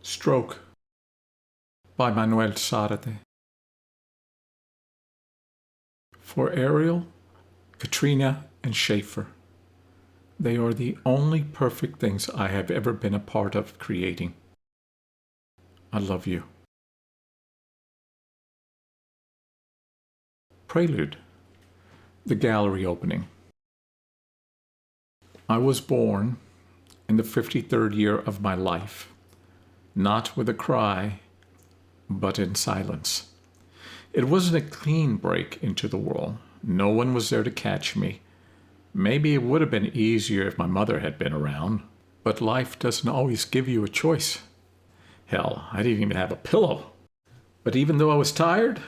Stroke by Manuel Sarate. For Ariel, Katrina, and Schaefer, they are the only perfect things I have ever been a part of creating. I love you. Prelude, the gallery opening. I was born in the 53rd year of my life, not with a cry, but in silence. It wasn't a clean break into the world. No one was there to catch me. Maybe it would have been easier if my mother had been around, but life doesn't always give you a choice. Hell, I didn't even have a pillow. But even though I was tired,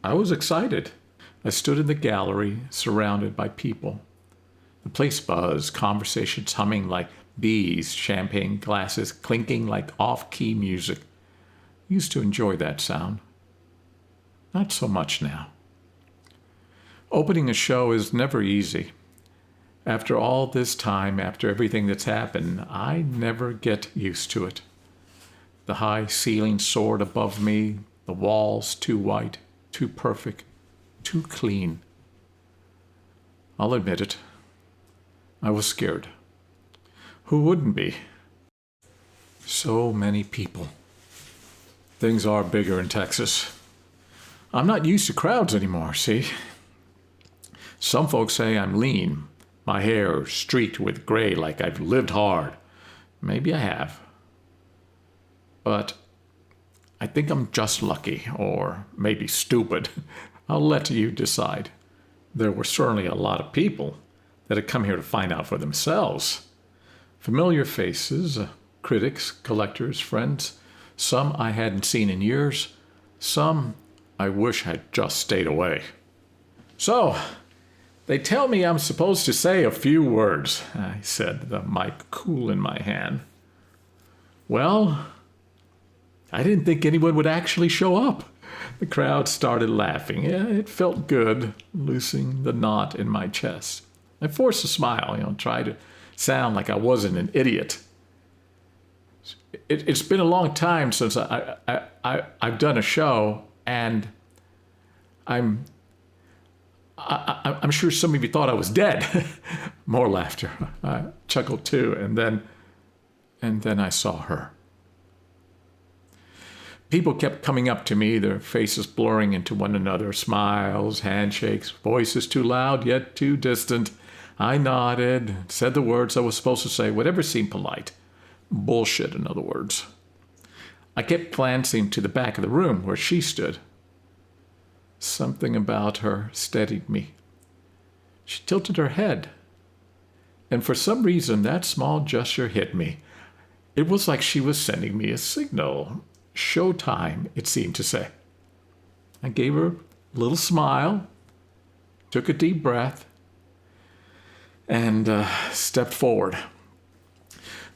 I was excited. I stood in the gallery, surrounded by people. The place buzzed, conversations humming like bees, champagne glasses clinking like off-key music. I used to enjoy that sound. Not so much now. Opening a show is never easy. After all this time, after everything that's happened, I never get used to it. The high ceiling soared above me, the walls too white, too perfect, too clean. I'll admit it. I was scared. Who wouldn't be? So many people. Things are bigger in Texas. I'm not used to crowds anymore, see? Some folks say I'm lean, my hair streaked with gray like I've lived hard. Maybe I have. But I think I'm just lucky, or maybe stupid. I'll let you decide. There were certainly a lot of people that had come here to find out for themselves. Familiar faces, critics, collectors, friends. Some I hadn't seen in years. Some I wish had just stayed away. So, they tell me I'm supposed to say a few words, I said, the mic cool in my hand. Well, I didn't think anyone would actually show up. The crowd started laughing. Yeah, it felt good, loosening the knot in my chest. I forced a smile, tried to sound like I wasn't an idiot. It's been a long time since I've done a show, and I'm sure some of you thought I was dead. More laughter. I chuckled too, and then I saw her. People kept coming up to me, their faces blurring into one another, smiles, handshakes, voices too loud yet too distant. I nodded, said the words I was supposed to say, whatever seemed polite. Bullshit, in other words. I kept glancing to the back of the room where she stood. Something about her steadied me. She tilted her head, and for some reason that small gesture hit me. It was like she was sending me a signal. Showtime, it seemed to say. I gave her a little smile, took a deep breath, and stepped forward.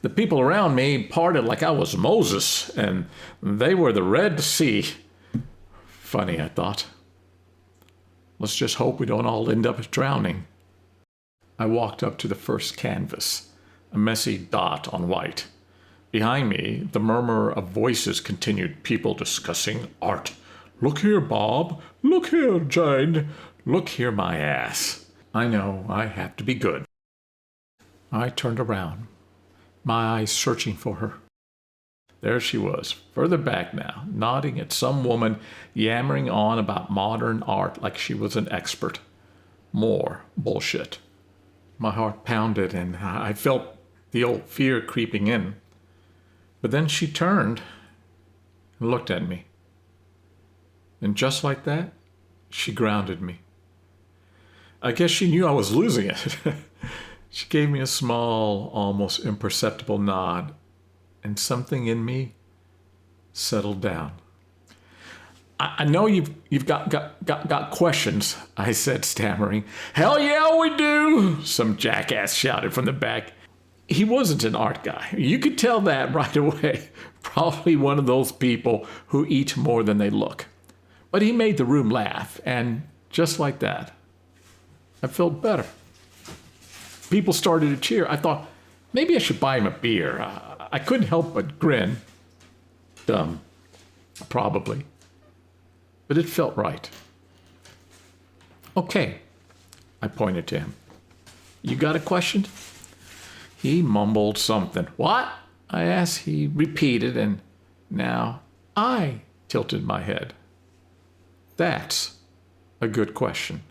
The people around me parted like I was Moses, and they were the Red Sea. Funny, I thought. Let's just hope we don't all end up drowning. I walked up to the first canvas, a messy dot on white. Behind me, the murmur of voices continued, people discussing art. Look here, Bob. Look here, Jane. Look here, my ass. I know I have to be good. I turned around, my eyes searching for her. There she was, further back now, nodding at some woman yammering on about modern art like she was an expert. More bullshit. My heart pounded and I felt the old fear creeping in. But then she turned and looked at me. And just like that, she grounded me. I guess she knew I was losing it. She gave me a small, almost imperceptible nod, and something in me settled down. I know you've got questions, I said, stammering. Hell yeah, we do, some jackass shouted from the back. He wasn't an art guy. You could tell that right away. Probably one of those people who eat more than they look. But he made the room laugh, and just like that, I felt better. People started to cheer. I thought, maybe I should buy him a beer. I couldn't help but grin. Dumb, probably, but it felt right. Okay, I pointed to him. You got a question? He mumbled something. What? I asked. He repeated, and now I tilted my head. That's a good question.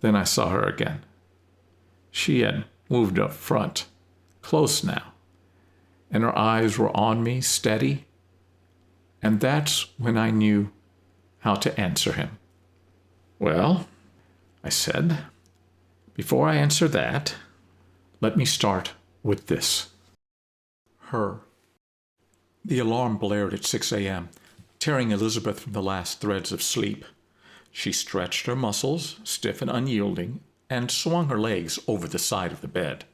Then I saw her again. She had moved up front, close now, and her eyes were on me, steady. And that's when I knew how to answer him. Well, I said, before I answer that, let me start with this. Her. The alarm blared at 6 a.m., tearing Elizabeth from the last threads of sleep. She stretched her muscles, stiff and unyielding, and swung her legs over the side of the bed.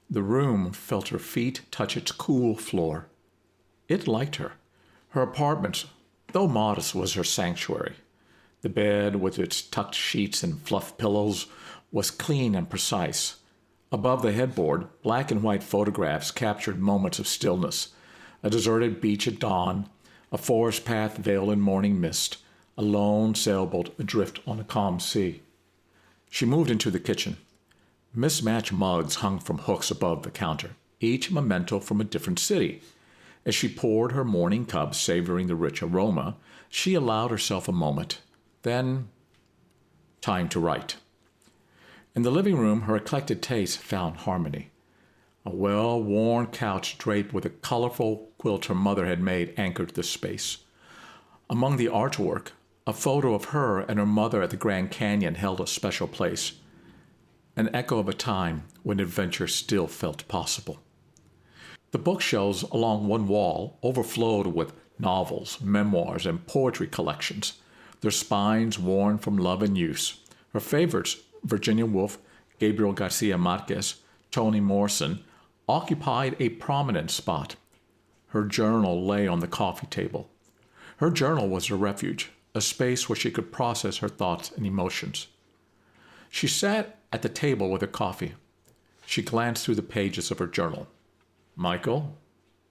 The room felt her feet touch its cool floor. It liked her. Her apartment, though modest, was her sanctuary. The bed, with its tucked sheets and fluff pillows, was clean and precise. Above the headboard, black and white photographs captured moments of stillness. A deserted beach at dawn, a forest path veiled in morning mist, a lone sailboat adrift on a calm sea. She moved into the kitchen. Mismatched mugs hung from hooks above the counter, each a memento from a different city. As she poured her morning cup, savoring the rich aroma, she allowed herself a moment. Then, time to write. In the living room, her eclectic taste found harmony. A well-worn couch draped with a colorful quilt her mother had made anchored the space. Among the artwork, a photo of her and her mother at the Grand Canyon held a special place, an echo of a time when adventure still felt possible. The bookshelves along one wall overflowed with novels, memoirs, and poetry collections, their spines worn from love and use. Her favorites, Virginia Woolf, Gabriel Garcia Marquez, Toni Morrison, occupied a prominent spot. Her journal lay on the coffee table. Her journal was her refuge, a space where she could process her thoughts and emotions. She sat at the table with her coffee. She glanced through the pages of her journal. Michael,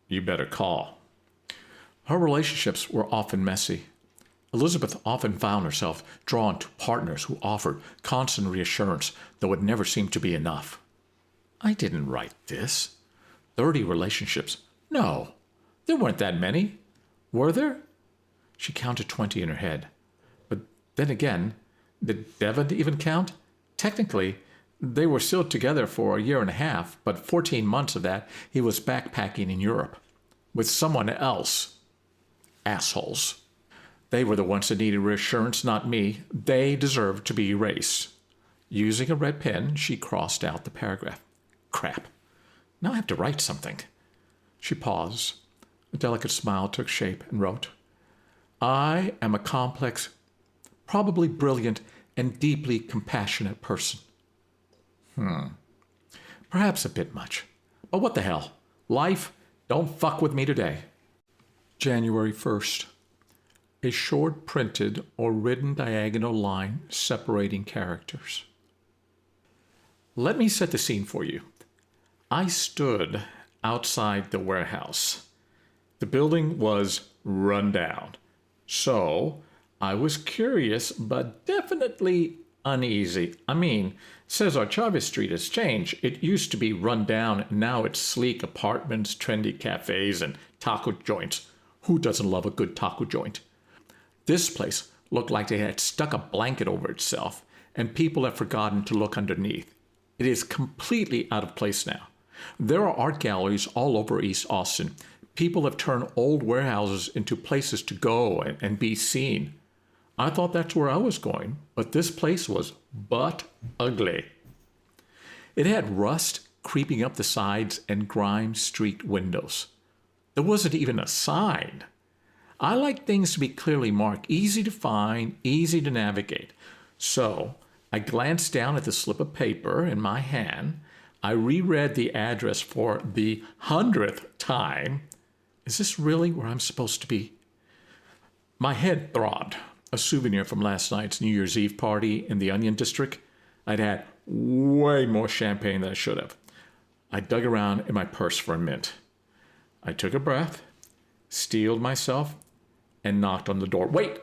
you better call. Her relationships were often messy. Elizabeth often found herself drawn to partners who offered constant reassurance, though it never seemed to be enough. I didn't write this. 30 relationships. No, there weren't that many. Were there? She counted 20 in her head. But then again, did Devon even count? Technically, they were still together for a year and a half, but 14 months of that he was backpacking in Europe with someone else. Assholes. They were the ones that needed reassurance, not me. They deserved to be erased. Using a red pen, she crossed out the paragraph. Crap. Now I have to write something. She paused. A delicate smile took shape and wrote, I am a complex, probably brilliant, and deeply compassionate person. Perhaps a bit much. But what the hell? Life, don't fuck with me today. January 1st. A short printed or written diagonal line separating characters. Let me set the scene for you. I stood outside the warehouse. The building was run down. So I was curious, but definitely uneasy. I mean, Cesar Chavez Street has changed. It used to be run down, and now it's sleek apartments, trendy cafes, and taco joints. Who doesn't love a good taco joint? This place looked like they had stuck a blanket over itself, and people have forgotten to look underneath. It is completely out of place now. There are art galleries all over East Austin. People have turned old warehouses into places to go and be seen. I thought that's where I was going, but this place was butt ugly. It had rust creeping up the sides and grime-streaked windows. There wasn't even a sign. I like things to be clearly marked, easy to find, easy to navigate. So I glanced down at the slip of paper in my hand. I reread the address for the 100th time. Is this really where I'm supposed to be? My head throbbed. A souvenir from last night's New Year's Eve party in the Onion District. I'd had way more champagne than I should have. I dug around in my purse for a mint. I took a breath, steeled myself, and knocked on the door. Wait!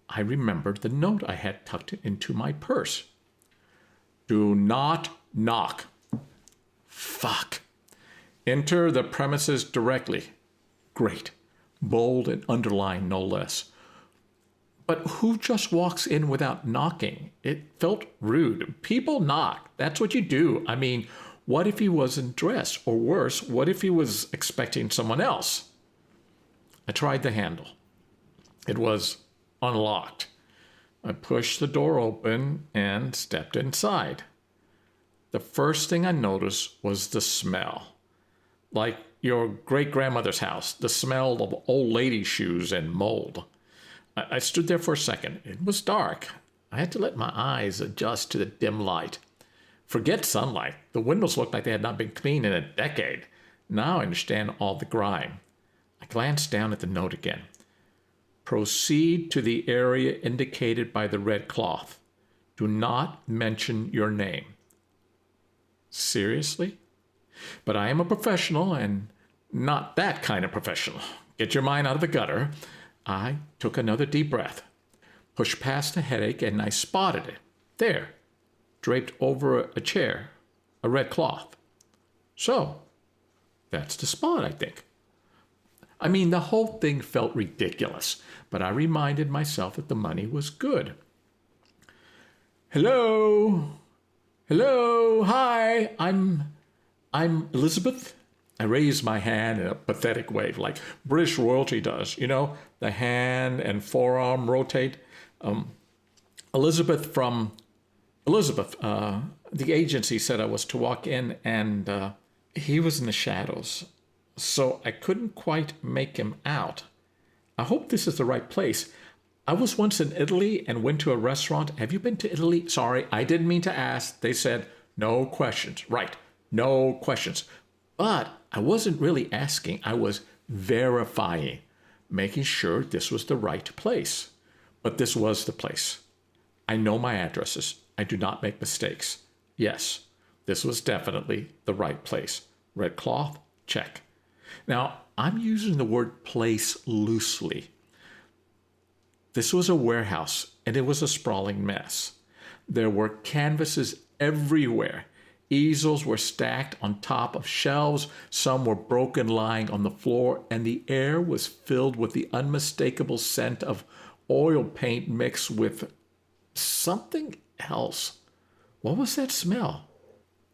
I remembered the note I had tucked into my purse. Do not knock. Fuck. Enter the premises directly. Great. Bold and underlined, no less. But who just walks in without knocking? It felt rude. People knock. That's what you do. I mean, what if he wasn't dressed? Or worse, what if he was expecting someone else? I tried the handle. It was unlocked. I pushed the door open and stepped inside. The first thing I noticed was the smell. Like your great-grandmother's house, the smell of old lady shoes and mold. I stood there for a second. It was dark. I had to let my eyes adjust to the dim light. Forget sunlight. The windows looked like they had not been cleaned in a decade. Now I understand all the grime. I glanced down at the note again. Proceed to the area indicated by the red cloth. Do not mention your name. Seriously? But I am a professional and not that kind of professional. Get your mind out of the gutter. I took another deep breath, pushed past the headache, and I spotted it. There, draped over a chair, a red cloth. So, that's the spot, I think. I mean, the whole thing felt ridiculous, but I reminded myself that the money was good. Hello? Hello? Hi, I'm Elizabeth. I raised my hand in a pathetic wave, like British royalty does. You know, the hand and forearm rotate. Elizabeth, the agency said I was to walk in, and he was in the shadows, so I couldn't quite make him out. I hope this is the right place. I was once in Italy and went to a restaurant. Have you been to Italy? Sorry, I didn't mean to ask. They said, no questions. Right, no questions. But I wasn't really asking. I was verifying, making sure this was the right place. But this was the place. I know my addresses. I do not make mistakes. Yes, this was definitely the right place. Red cloth, check. Now, I'm using the word place loosely. This was a warehouse, and it was a sprawling mess. There were canvases everywhere. Easels were stacked on top of shelves. Some were broken, lying on the floor, and the air was filled with the unmistakable scent of oil paint mixed with something else. What was that smell?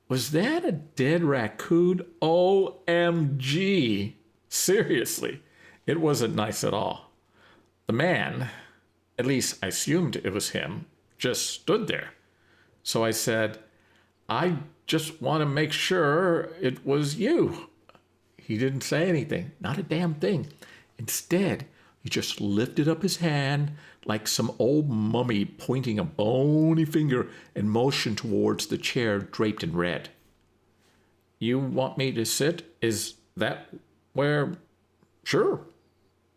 Was that a dead raccoon? OMG! Seriously, it wasn't nice at all. The man, at least I assumed it was him, just stood there. So I said, I just want to make sure it was you. He didn't say anything, not a damn thing. Instead, he just lifted up his hand like some old mummy pointing a bony finger and motioned towards the chair draped in red. You want me to sit? Is that where? Sure.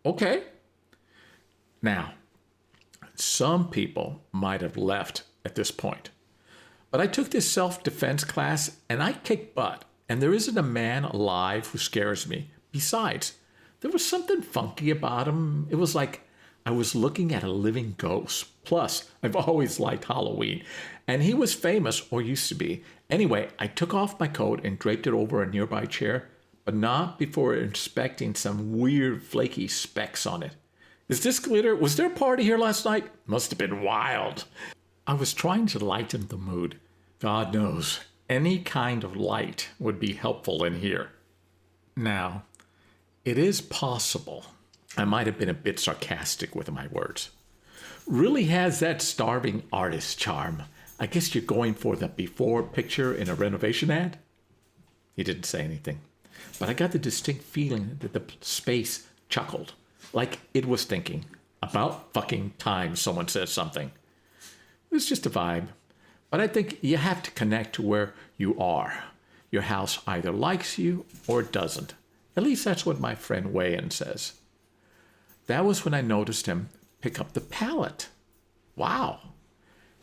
Okay. Now, some people might have left at this point. But I took this self-defense class, and I kicked butt, and there isn't a man alive who scares me. Besides, there was something funky about him. It was like I was looking at a living ghost. Plus, I've always liked Halloween, and he was famous, or used to be. Anyway, I took off my coat and draped it over a nearby chair, but not before inspecting some weird flaky specks on it. Is this glitter? Was there a party here last night? Must have been wild. I was trying to lighten the mood. God knows, any kind of light would be helpful in here. Now, it is possible I might have been a bit sarcastic with my words. Really has that starving artist charm. I guess you're going for the before picture in a renovation ad? He didn't say anything, but I got the distinct feeling that the space chuckled, like it was thinking, about fucking time someone says something. It was just a vibe. But I think you have to connect to where you are. Your house either likes you or it doesn't. At least that's what my friend Wayan says. That was when I noticed him pick up the pallet. Wow.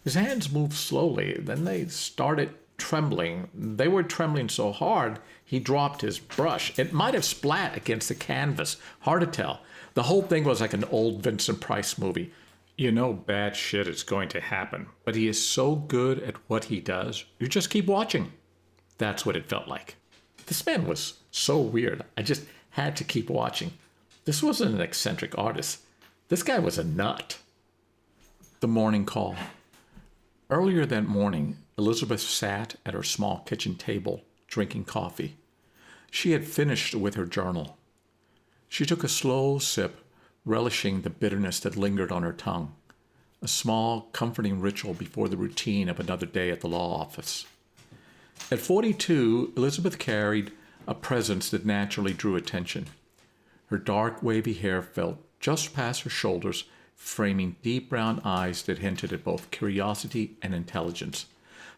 His hands moved slowly. Then they started trembling. They were trembling so hard, he dropped his brush. It might have splat against the canvas. Hard to tell. The whole thing was like an old Vincent Price movie. You know bad shit is going to happen, but he is so good at what he does, you just keep watching. That's what it felt like. This man was so weird. I just had to keep watching. This wasn't an eccentric artist. This guy was a nut. The morning call. Earlier that morning, Elizabeth sat at her small kitchen table, drinking coffee. She had finished with her journal. She took a slow sip, relishing the bitterness that lingered on her tongue. A small, comforting ritual before the routine of another day at the law office. At 42, Elizabeth carried a presence that naturally drew attention. Her dark, wavy hair fell just past her shoulders, framing deep brown eyes that hinted at both curiosity and intelligence.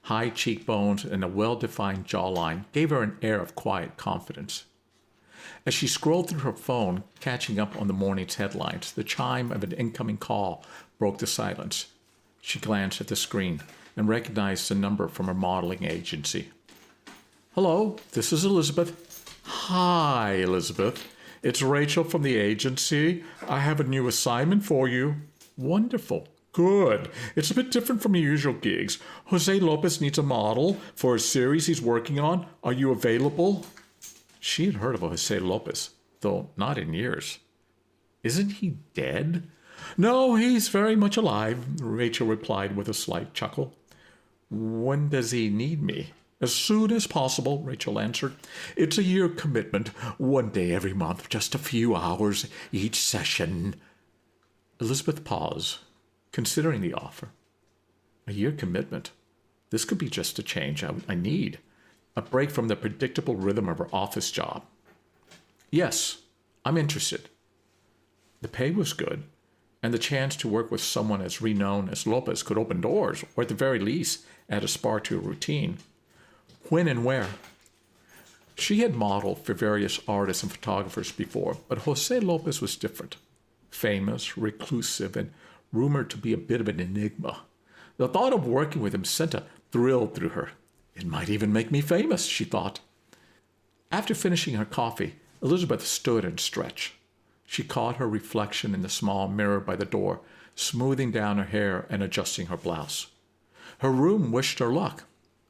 High cheekbones and a well-defined jawline gave her an air of quiet confidence. As she scrolled through her phone, catching up on the morning's headlines, the chime of an incoming call broke the silence. She glanced at the screen and recognized the number from her modeling agency. Hello, this is Elizabeth. Hi, Elizabeth. It's Rachel from the agency. I have a new assignment for you. Wonderful. Good. It's a bit different from your usual gigs. Jose Lopez needs a model for a series he's working on. Are you available? She had heard of Jose Lopez, though not in years. Isn't he dead? No, he's very much alive, Rachel replied with a slight chuckle. When does he need me? As soon as possible, Rachel answered. It's a year commitment, 1 day every month, just a few hours each session. Elizabeth paused, considering the offer. A year commitment. This could be just a change I need. A break from the predictable rhythm of her office job. Yes, I'm interested. The pay was good, and the chance to work with someone as renowned as Lopez could open doors, or at the very least, add a spark to her routine. When and where? She had modeled for various artists and photographers before, but Jose Lopez was different. Famous, reclusive, and rumored to be a bit of an enigma. The thought of working with him sent a thrill through her. It might even make me famous, she thought. After finishing her coffee, Elizabeth stood and stretched. She caught her reflection in the small mirror by the door, smoothing down her hair and adjusting her blouse. Her room wished her luck.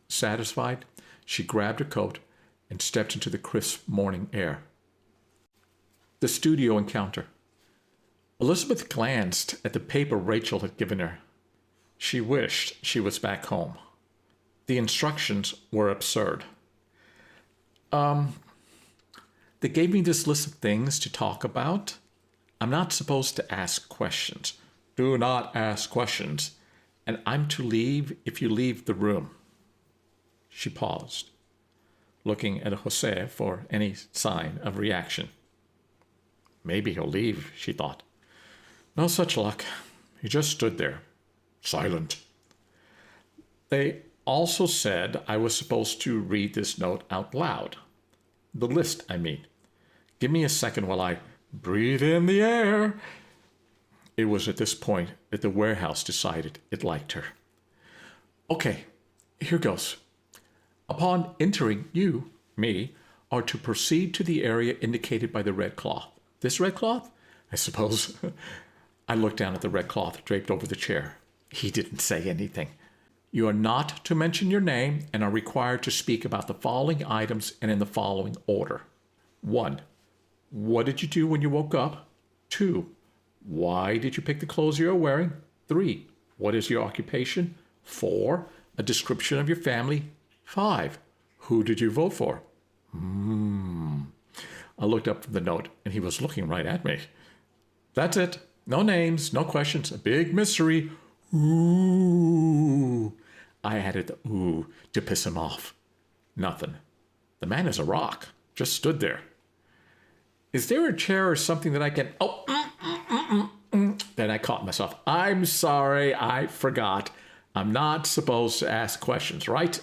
Satisfied, she grabbed her coat and stepped into the crisp morning air. The studio encounter. Elizabeth glanced at the paper Rachel had given her. She wished she was back home. The instructions were absurd. They gave me this list of things to talk about. I'm not supposed to ask questions. Do not ask questions. And I'm to leave if you leave the room. She paused, looking at Jose for any sign of reaction. Maybe he'll leave, she thought. No such luck. He just stood there, silent. They also said I was supposed to read this note out loud. The list, I mean. Give me a second while I breathe in the air. It was at this point that the warehouse decided it liked her. Okay, here goes. Upon entering, you, me, are to proceed to the area indicated by the red cloth. This red cloth? I suppose. I looked down at the red cloth draped over the chair. He didn't say anything. You are not to mention your name and are required to speak about the following items and in the following order. 1. What did you do when you woke up? 2. Why did you pick the clothes you are wearing? 3. What is your occupation? 4. A description of your family. 5. Who did you vote for? I looked up from the note, and he was looking right at me. That's it. No names, no questions. A big mystery. Ooh. I added the ooh to piss him off. Nothing. The man is a rock. Just stood there. Is there a chair or something that I can... Then I caught myself. I'm sorry, I forgot. I'm not supposed to ask questions, right?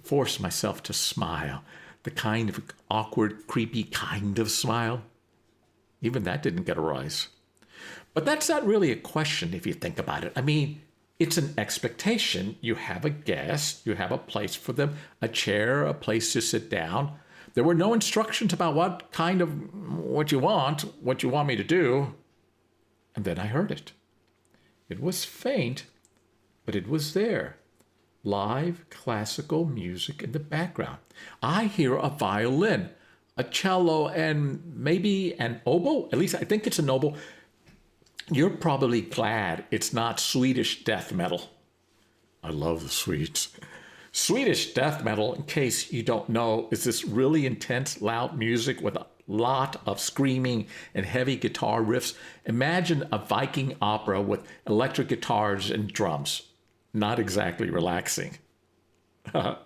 Forced myself to smile. The kind of awkward, creepy kind of smile. Even that didn't get a rise. But that's not really a question if you think about it. I mean, It's an expectation. You have a guest, you have a place for them, a chair, a place to sit down. There were no instructions about what you want me to do. And then I heard it. It was faint, but it was there. Live classical music in the background. I hear a violin, a cello, and maybe an oboe. At least I think it's an oboe. You're probably glad it's not Swedish death metal. I love the Swedes. Swedish death metal, in case you don't know, is this really intense, loud music with a lot of screaming and heavy guitar riffs. Imagine a Viking opera with electric guitars and drums. Not exactly relaxing. I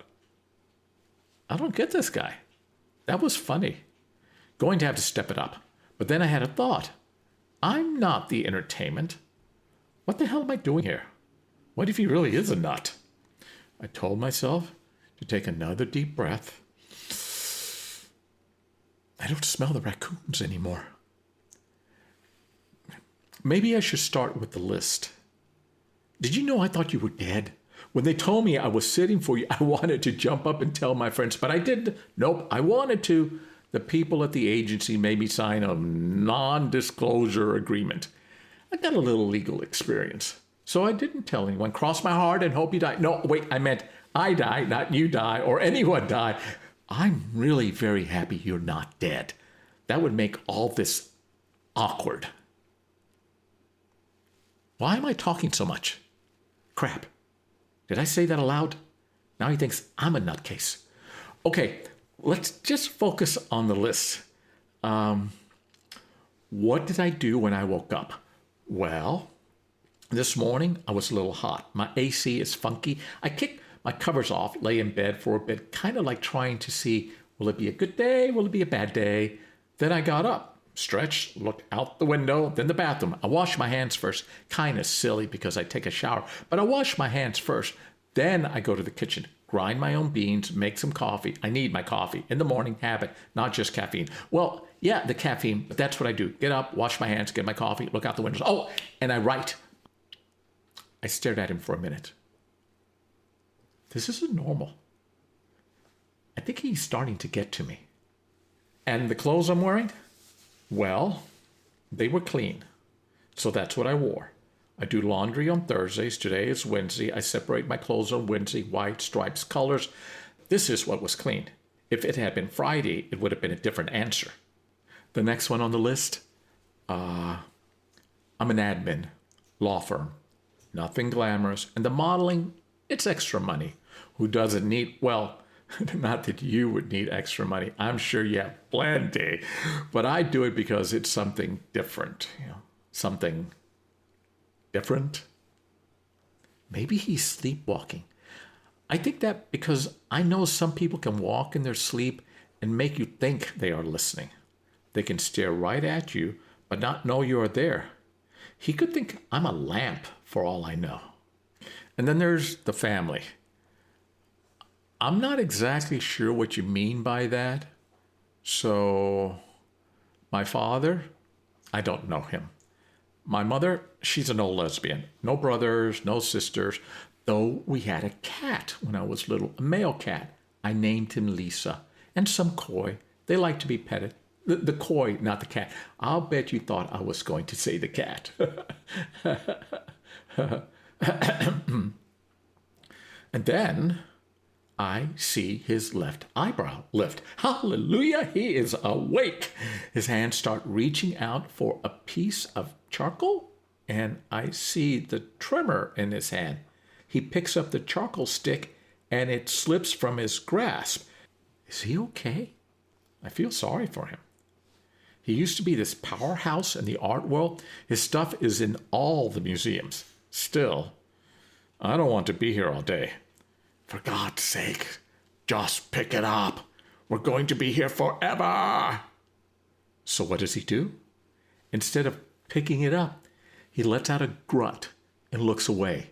don't get this guy. That was funny. Going to have to step it up. But then I had a thought. I'm not the entertainment. What the hell am I doing here? What if he really is a nut? I told myself to take another deep breath. I don't smell the raccoons anymore. Maybe I should start with the list. Did you know I thought you were dead? When they told me I was sitting for you, I wanted to jump up and tell my friends, but I didn't. Nope, I wanted to. The people at the agency made me sign a non-disclosure agreement. I got a little legal experience. So I didn't tell anyone. Cross my heart and hope you die. No, wait, I meant I die, not you die, or anyone die. I'm really very happy you're not dead. That would make all this awkward. Why am I talking so much? Crap. Did I say that aloud? Now he thinks I'm a nutcase. Okay, let's just focus on the list. What did I do when I woke up? Well, this morning I was a little hot. My AC is funky. I kicked my covers off, lay in bed for a bit, kind of like trying to see, will it be a good day? Will it be a bad day? Then I got up, stretched, looked out the window, then the bathroom. I washed my hands first. Kind of silly because I take a shower, but I wash my hands first. Then I go to the kitchen, grind my own beans, make some coffee. I need my coffee in the morning, have it, not just caffeine. Well, yeah, the caffeine, but that's what I do. Get up, wash my hands, get my coffee, look out the windows. Oh, and I write. I stared at him for a minute. This isn't normal. I think he's starting to get to me. And the clothes I'm wearing? Well, they were clean. So that's what I wore. I do laundry on Thursdays. Today is Wednesday. I separate my clothes on Wednesday, white, stripes, colors. This is what was clean. If it had been Friday, it would have been a different answer. The next one on the list, I'm an admin, law firm. Nothing glamorous. And the modeling, it's extra money. Who doesn't need, well, not that you would need extra money. I'm sure you have plenty. But I do it because it's something different. Something different. Maybe he's sleepwalking. I think that because I know some people can walk in their sleep and make you think they are listening. They can stare right at you, but not know you are there. He could think I'm a lamp for all I know. And then there's the family. I'm not exactly sure what you mean by that. So, my father, I don't know him. My mother, she's an old lesbian. No brothers, no sisters. Though we had a cat when I was little, a male cat. I named him Lisa. And some koi. They like to be petted. The koi, not the cat. I'll bet you thought I was going to say the cat. And then I see his left eyebrow lift. Hallelujah, he is awake. His hands start reaching out for a piece of charcoal, and I see the trimmer in his hand. He picks up the charcoal stick, and it slips from his grasp. Is he okay? I feel sorry for him. He used to be this powerhouse in the art world. His stuff is in all the museums. Still, I don't want to be here all day. For God's sake, just pick it up. We're going to be here forever. So what does he do? Instead of picking it up, he lets out a grunt and looks away.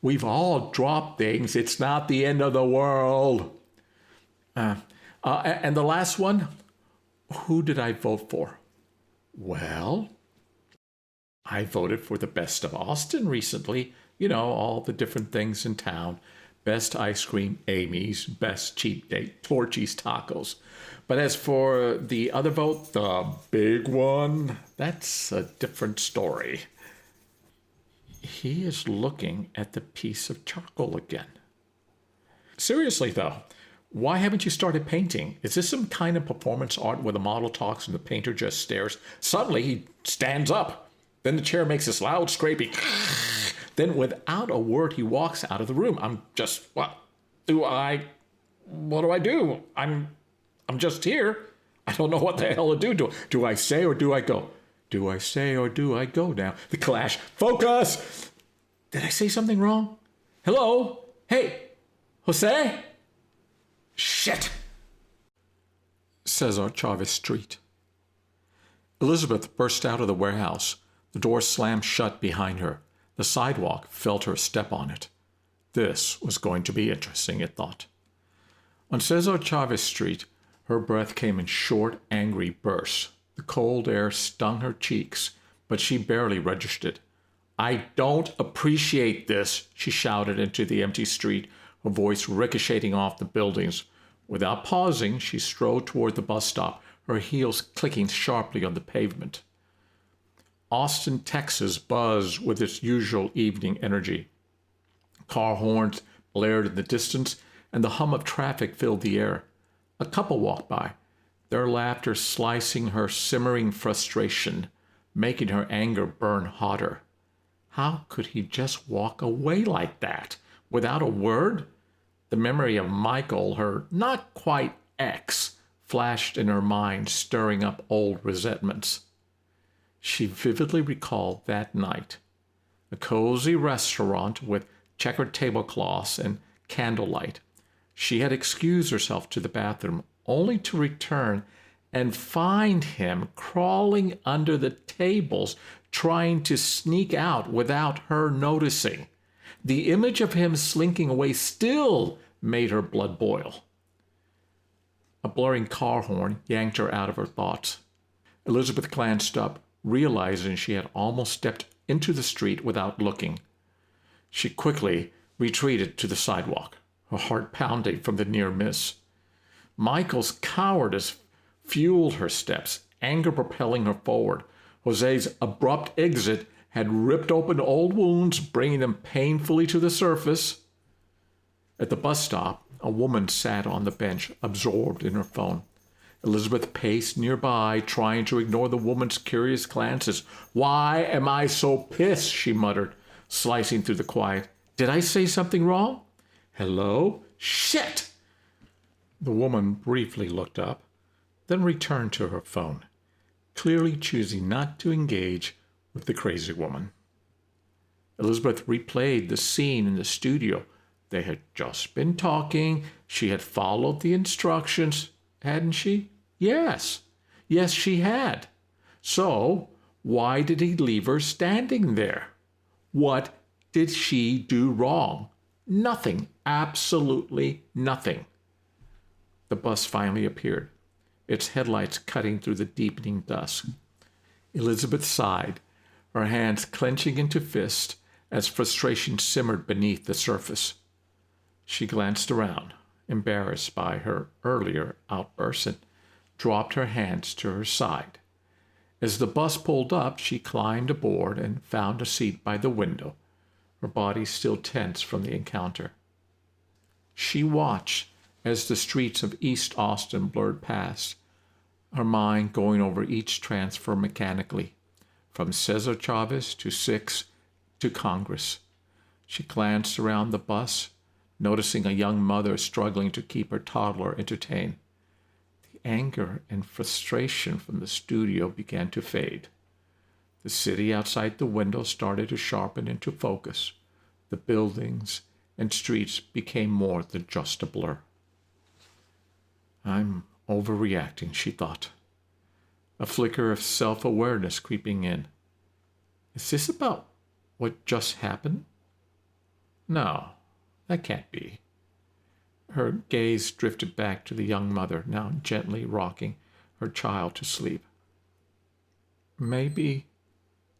We've all dropped things. It's not the end of the world. And the last one, who did I vote for? Well, I voted for the Best of Austin recently. You know, all the different things in town. Best ice cream, Amy's. Best cheap date, Torchy's Tacos. But as for the other vote, the big one, that's a different story. He is looking at the piece of charcoal again. Seriously, though, why haven't you started painting? Is this some kind of performance art where the model talks and the painter just stares? Suddenly, he stands up. Then the chair makes this loud scraping. Then, without a word, he walks out of the room. What do I do? I'm just here. I don't know what the hell to do. Do I say or do I go? Do I say or do I go now? The clash. Focus! Did I say something wrong? Hello? Hey, Jose? Shit! Cesar Chavez Street. Elizabeth burst out of the warehouse. The door slammed shut behind her. The sidewalk felt her step on it. This was going to be interesting, it thought. On Cesar Chavez Street, her breath came in short, angry bursts. The cold air stung her cheeks, but she barely registered. I don't appreciate this, she shouted into the empty street, her voice ricocheting off the buildings. Without pausing, she strode toward the bus stop, her heels clicking sharply on the pavement. Austin, Texas buzzed with its usual evening energy. Car horns blared in the distance, and the hum of traffic filled the air. A couple walked by, their laughter slicing her simmering frustration, making her anger burn hotter. How could he just walk away like that, without a word? The memory of Michael, her not quite ex, flashed in her mind, stirring up old resentments. She vividly recalled that night. A cozy restaurant with checkered tablecloths and candlelight. She had excused herself to the bathroom, only to return and find him crawling under the tables, trying to sneak out without her noticing. The image of him slinking away still made her blood boil. A blaring car horn yanked her out of her thoughts. Elizabeth glanced up, realizing she had almost stepped into the street without looking. She quickly retreated to the sidewalk, her heart pounding from the near miss. Michael's cowardice fueled her steps, anger propelling her forward. Jose's abrupt exit had ripped open old wounds, bringing them painfully to the surface. At the bus stop, a woman sat on the bench, absorbed in her phone. Elizabeth paced nearby, trying to ignore the woman's curious glances. "Why am I so pissed?" she muttered, slicing through the quiet. "Did I say something wrong? Hello? Shit!" The woman briefly looked up, then returned to her phone, clearly choosing not to engage with the crazy woman. Elizabeth replayed the scene in the studio. They had just been talking. She had followed the instructions, hadn't she? Yes. Yes, she had. So, why did he leave her standing there? What did she do wrong? Nothing. Absolutely nothing. The bus finally appeared, its headlights cutting through the deepening dusk. Elizabeth sighed, her hands clenching into fists as frustration simmered beneath the surface. She glanced around, embarrassed by her earlier outburst, and dropped her hands to her side. As the bus pulled up, she climbed aboard and found a seat by the window, her body still tense from the encounter. She watched as the streets of East Austin blurred past, her mind going over each transfer mechanically, from Cesar Chavez to Six to Congress. She glanced around the bus, noticing a young mother struggling to keep her toddler entertained. The anger and frustration from the studio began to fade. The city outside the window started to sharpen into focus. The buildings and streets became more than just a blur. I'm overreacting, she thought, a flicker of self-awareness creeping in. Is this about what just happened? No, that can't be. Her gaze drifted back to the young mother, now gently rocking her child to sleep. Maybe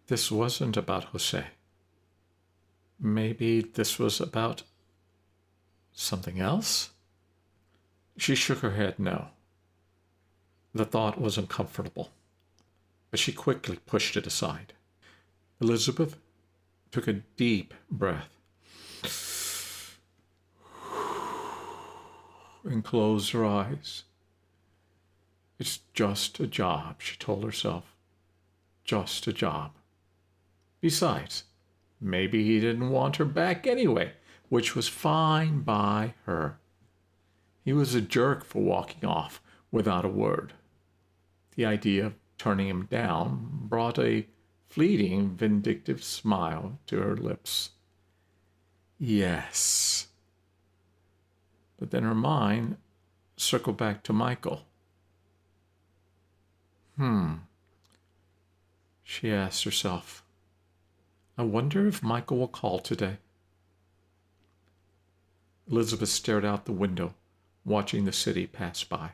this wasn't about Jose. Maybe this was about something else? She shook her head no. The thought was uncomfortable, but she quickly pushed it aside. Elizabeth took a deep breath and closed her eyes. It's just a job, she told herself. Just a job. Besides, maybe he didn't want her back anyway, which was fine by her. He was a jerk for walking off without a word. The idea of turning him down brought a fleeting, vindictive smile to her lips. Yes. But then her mind circled back to Michael. She asked herself, I wonder if Michael will call today. Elizabeth stared out the window, watching the city pass by.